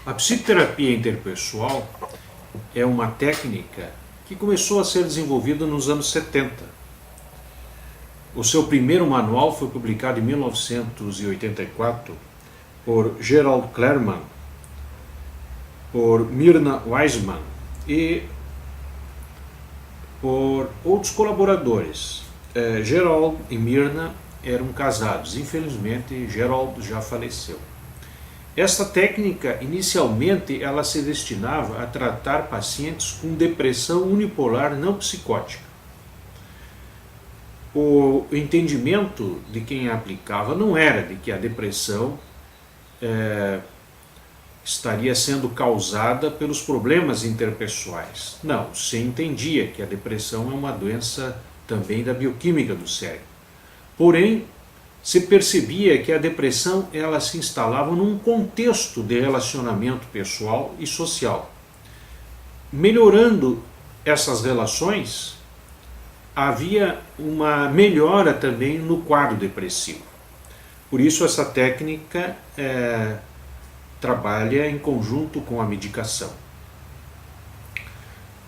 A psicoterapia interpessoal é uma técnica que começou a ser desenvolvida nos anos 70. O seu primeiro manual foi publicado em 1984 por Gerald Klerman, por Myrna Weissman e por outros colaboradores. Gerald e Myrna eram casados. Infelizmente, Gerald já faleceu. Esta técnica, inicialmente, ela se destinava a tratar pacientes com depressão unipolar não psicótica. O entendimento de quem a aplicava não era de que a depressão estaria sendo causada pelos problemas interpessoais. Não, se entendia que a depressão é uma doença também da bioquímica do cérebro. Porém, se percebia que a depressão ela se instalava num contexto de relacionamento pessoal e social. Melhorando essas relações, havia uma melhora também no quadro depressivo. Por isso essa técnica trabalha em conjunto com a medicação.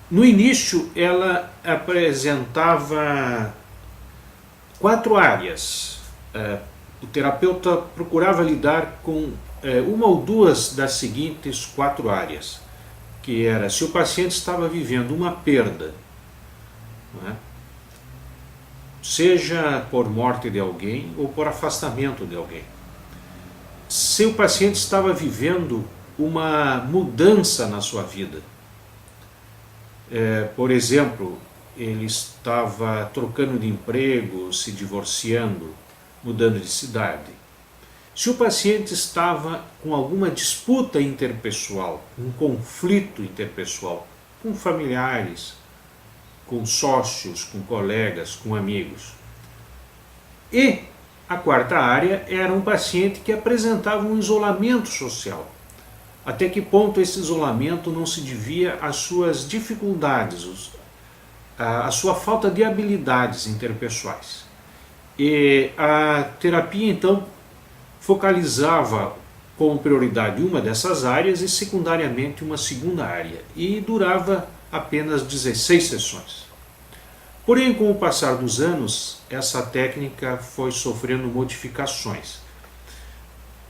No início ela apresentava 4 áreas. O terapeuta procurava lidar com uma ou duas das seguintes 4 áreas, que era se o paciente estava vivendo uma perda, não é? Seja por morte de alguém ou por afastamento de alguém. Se o paciente estava vivendo uma mudança na sua vida, por exemplo, ele estava trocando de emprego, se divorciando, mudando de cidade. Se o paciente estava com alguma disputa interpessoal, um conflito interpessoal, com familiares, com sócios, com colegas, com amigos. E a 4ª área era um paciente que apresentava um isolamento social. Até que ponto esse isolamento não se devia às suas dificuldades, à sua falta de habilidades interpessoais. E a terapia, então, focalizava com prioridade uma dessas áreas e secundariamente uma 2ª área, e durava apenas 16 sessões. Porém, com o passar dos anos, essa técnica foi sofrendo modificações.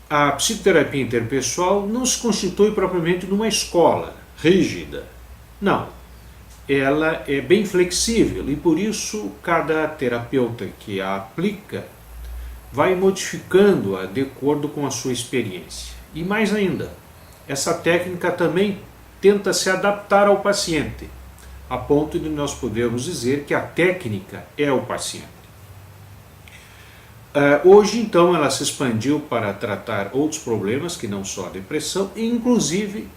A psicoterapia interpessoal não se constitui propriamente numa escola rígida. Não. Ela é bem flexível e por isso cada terapeuta que a aplica vai modificando-a de acordo com a sua experiência. E mais ainda, essa técnica também tenta se adaptar ao paciente, a ponto de nós podermos dizer que a técnica é o paciente. Hoje, então, ela se expandiu para tratar outros problemas que não só a depressão, e inclusive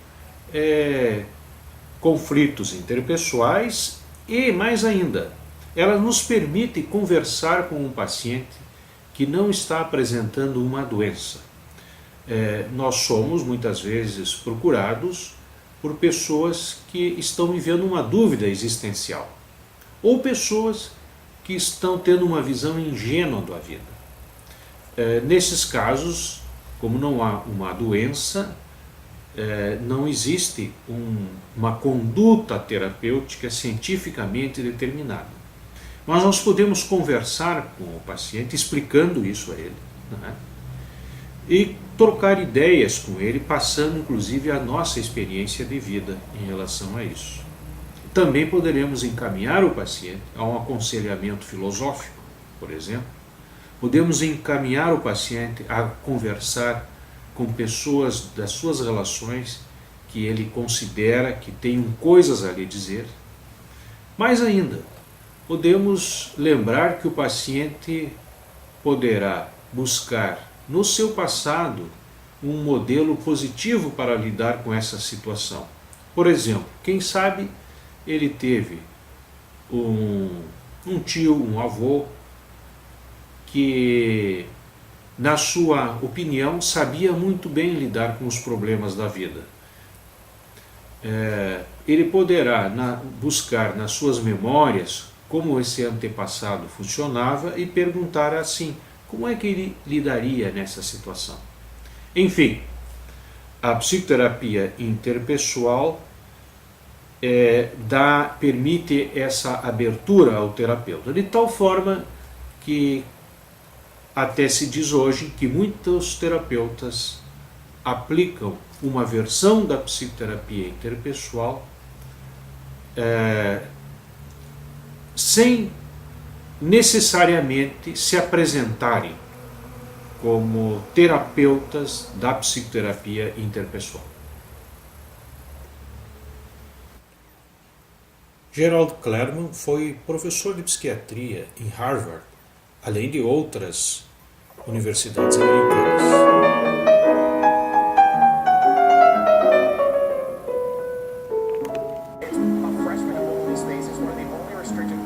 conflitos interpessoais e, mais ainda, ela nos permite conversar com um paciente que não está apresentando uma doença. Nós somos, muitas vezes, procurados por pessoas que estão vivendo uma dúvida existencial, ou pessoas que estão tendo uma visão ingênua da vida. Nesses casos, como não há uma doença, não existe uma conduta terapêutica cientificamente determinada. Mas nós podemos conversar com o paciente, explicando isso a ele, né? E trocar ideias com ele, passando inclusive a nossa experiência de vida em relação a isso. Também poderemos encaminhar o paciente a um aconselhamento filosófico, por exemplo. Podemos encaminhar o paciente a conversar com pessoas das suas relações que ele considera que tenham coisas a lhe dizer. Mais ainda, podemos lembrar que o paciente poderá buscar no seu passado um modelo positivo para lidar com essa situação. Por exemplo, quem sabe ele teve um tio, um avô, que, na sua opinião, sabia muito bem lidar com os problemas da vida. ele poderá buscar nas suas memórias como esse antepassado funcionava e perguntar assim, como é que ele lidaria nessa situação? Enfim, a psicoterapia interpessoal permite essa abertura ao terapeuta, de tal forma que até se diz hoje que muitos terapeutas aplicam uma versão da psicoterapia interpessoal sem necessariamente se apresentarem como terapeutas da psicoterapia interpessoal. Gerald Klerman foi professor de psiquiatria em Harvard, além de outras universidades americanas. A freshman in spaces where the only restricted